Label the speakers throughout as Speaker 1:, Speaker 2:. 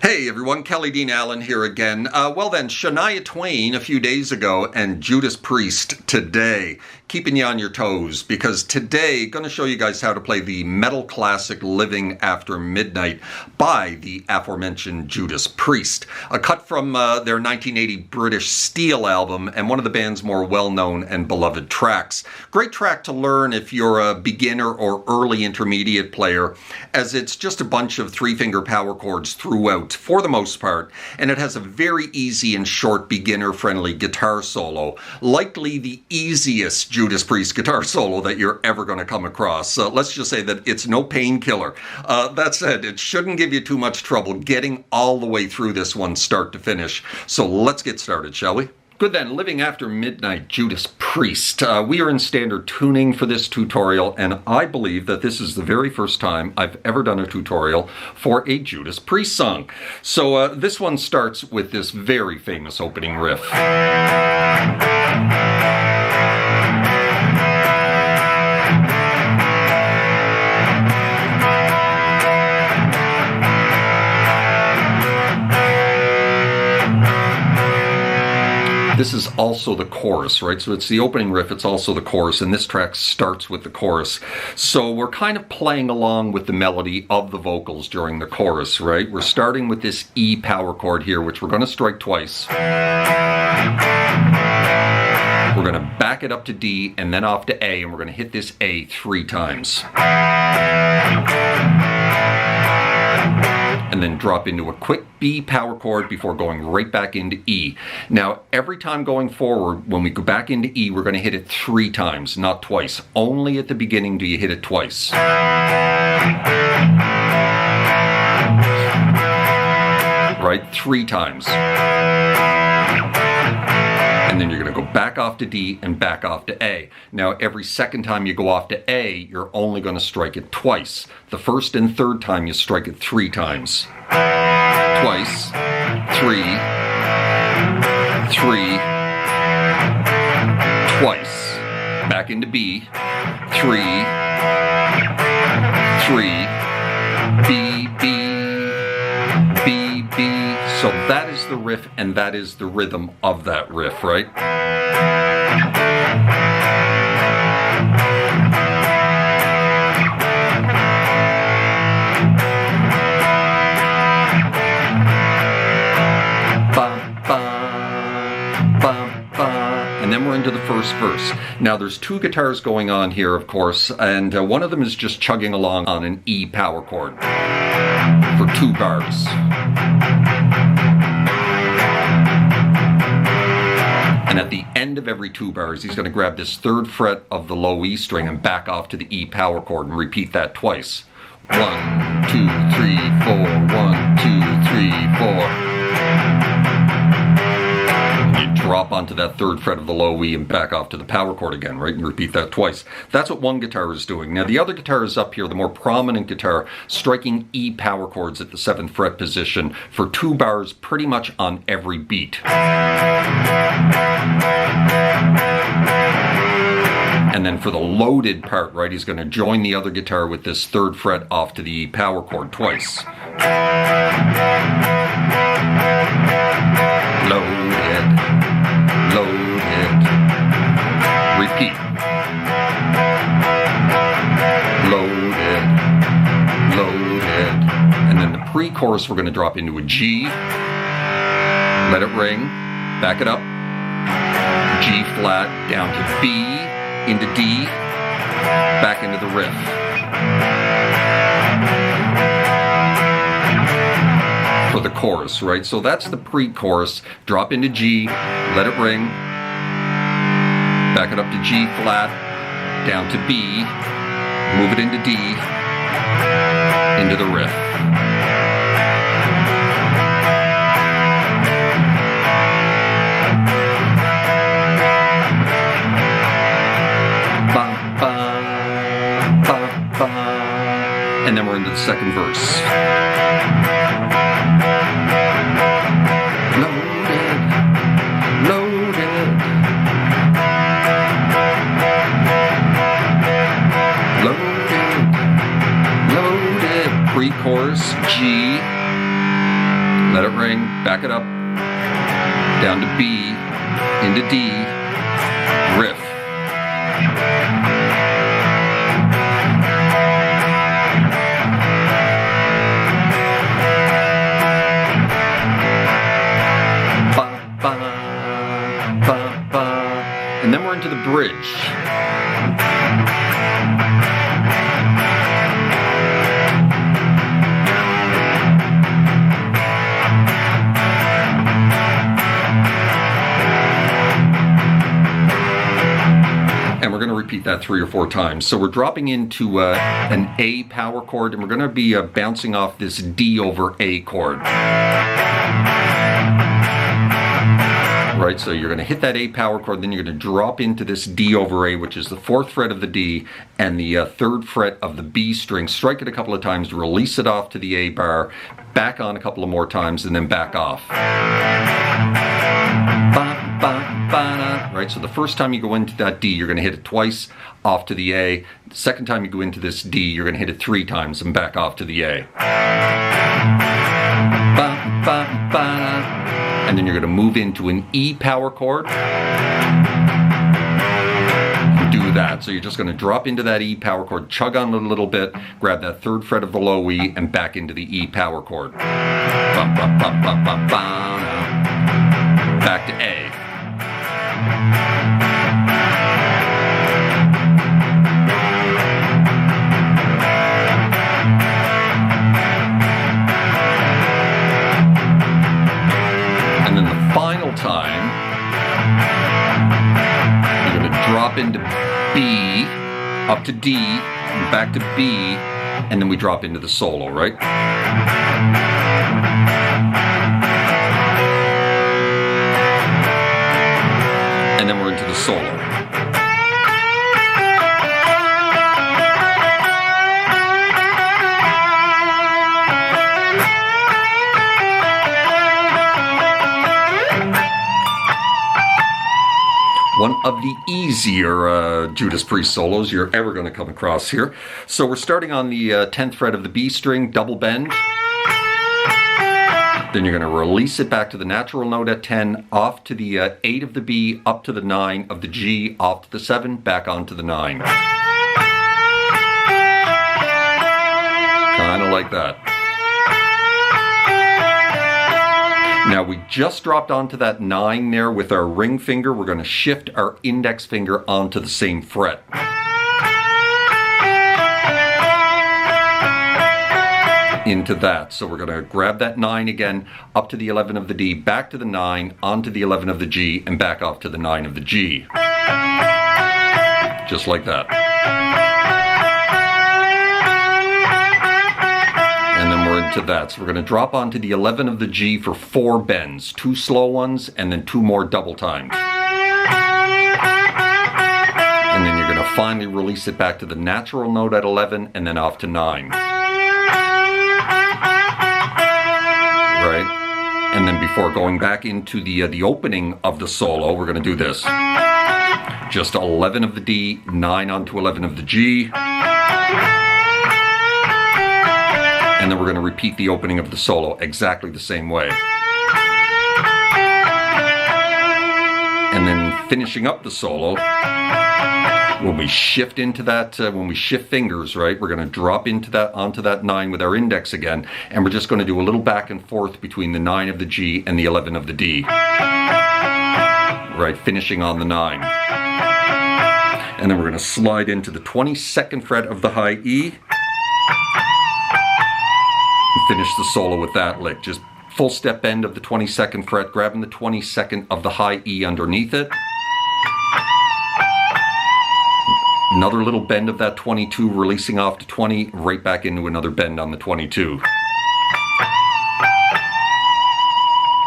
Speaker 1: Hey everyone, Kelly Dean Allen here again. Well then, Shania Twain a few days ago and Judas Priest today. Keeping you on your toes because today going to show you guys how to play the metal classic Living After Midnight by the aforementioned Judas Priest. A cut from their 1980 British Steel album and one of the band's more well-known and beloved tracks. Great track to learn if you're a beginner or early intermediate player, as it's just a bunch of three-finger power chords throughout for the most part, and it has a very easy and short beginner-friendly guitar solo, likely the easiest Judas Priest guitar solo that you're ever going to come across. Let's just say that it's no painkiller. That said, it shouldn't give you too much trouble getting all the way through this one start to finish. So let's get started, shall we? Good then, Living After Midnight, Judas Priest. We are in standard tuning for this tutorial, and I believe that this is the very first time I've ever done a tutorial for a Judas Priest song. So this one starts with this very famous opening riff. This is also the chorus, right? So it's the opening riff, it's also the chorus, and this track starts with the chorus. So we're kind of playing along with the melody of the vocals during the chorus, right? We're starting with this E power chord here, which we're going to strike twice. We're going to back it up to D and then off to A, and we're going to hit this A 3 times. And then drop into a quick B power chord before going right back into E. Now, every time going forward, when we go back into E, we're going to hit it 3 times, not twice. Only at the beginning do you hit it twice. Right? 3 times. And then you're going to go back off to D and back off to A. Now, every second time you go off to A, you're only going to strike it twice. The first and third time, you strike it 3 times. Twice, 3, 3, twice. Back into B, 3, 3, B, B, B, B. So that is the riff, and that is the rhythm of that riff, right? And then we're into the first verse. Now there's 2 guitars going on here, of course, and one of them is just chugging along on an E power chord for 2 bars. And at the end of every 2 bars, he's going to grab this 3rd fret of the low E string and back off to the E power chord and repeat that twice. 1, 2, 3, 4, 1, 2, 3, 4. Drop onto that 3rd fret of the low E and back off to the power chord again, right? And repeat that twice. That's what one guitar is doing. Now the other guitar is up here, the more prominent guitar, striking E power chords at the 7th fret position for 2 bars pretty much on every beat. And then for the loaded part, right, he's going to join the other guitar with this 3rd fret off to the E power chord twice. Loaded, loaded, repeat. Loaded, loaded. And then the pre-chorus we're going to drop into a G, let it ring, back it up, G flat, down to B, into D, back into the riff. For the chorus, right? So that's the pre-chorus. Drop into G, let it ring, back it up to G flat, down to B, move it into D, into the riff. And then we're into the second verse. Loaded, loaded, loaded, loaded. Pre-chorus, G, let it ring, back it up, down to B, into D, riff. Ba, ba, ba, ba. And then we're into the bridge. And we're going to repeat that 3 or 4 times. So we're dropping into an A power chord, and we're going to be bouncing off this D over A chord. Right, so you're going to hit that A power chord, then you're going to drop into this D over A, which is the 4th fret of the D and the 3rd fret of the B string. Strike it a couple of times, release it off to the A bar, back on a couple of more times, and then back off. Ba, ba, ba, right, so the first time you go into that D, you're going to hit it twice, off to the A. The second time you go into this D, you're going to hit it 3 times and back off to the A. Ba, ba, ba. And then you're going to move into an E power chord. Do that. So you're just going to drop into that E power chord, chug on it a little bit, grab that 3rd fret of the low E, and back into the E power chord. Ba, ba, ba, ba, ba, ba. Back to A. And then the final time, you're going to drop into B, up to D, and back to B, and then we drop into the solo, right? And then we're into the solo. One of the easier Judas Priest solos you're ever going to come across here. So we're starting on the 10th fret of the B string, double bend. Then you're going to release it back to the natural note at 10, off to the 8 of the B, up to the 9 of the G, off to the 7, back onto the 9. Kind of like that. Now we just dropped onto that 9 there with our ring finger. We're going to shift our index finger onto the same fret. Into that. So we're going to grab that 9 again, up to the 11 of the D, back to the 9, onto the 11 of the G, and back off to the 9 of the G. Just like that. And then we're into that. So we're going to drop onto the 11 of the G for 4 bends, 2 slow ones, and then 2 more double times. And then you're going to finally release it back to the natural note at 11, and then off to 9. Right? And then before going back into the opening of the solo, we're going to do this. Just 11 of the D, 9 onto 11 of the G. And then we're going to repeat the opening of the solo exactly the same way. And then finishing up the solo, when we shift into that, when we shift fingers, right, we're going to drop into that, onto that 9 with our index again, and we're just going to do a little back and forth between the 9 of the G and the 11 of the D. Right, finishing on the 9. And then we're going to slide into the 22nd fret of the high E. And finish the solo with that lick. Just full step bend of the 22nd fret, grabbing the 22nd of the high E underneath it. Another little bend of that 22, releasing off to 20, right back into another bend on the 22.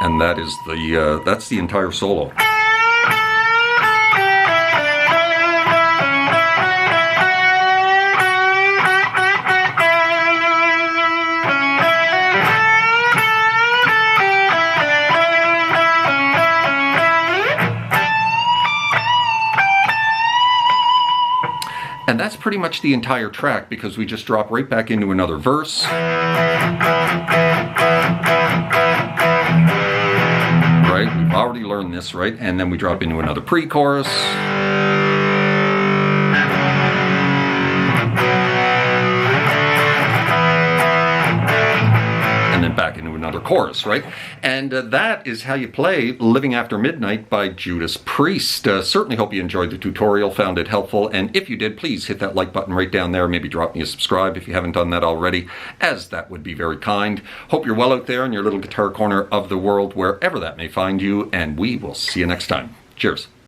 Speaker 1: And that is that's the entire solo. And that's pretty much the entire track, because we just drop right back into another verse. this, right? And then we drop into another pre-chorus. And then back into another chorus, right? And that is how you play Living After Midnight by Judas Priest. Certainly hope you enjoyed the tutorial, found it helpful, and if you did, please hit that like button right down there. Maybe drop me a subscribe if you haven't done that already, as that would be very kind. Hope you're well out there in your little guitar corner of the world, wherever that may find you, and we will see you next time. Cheers.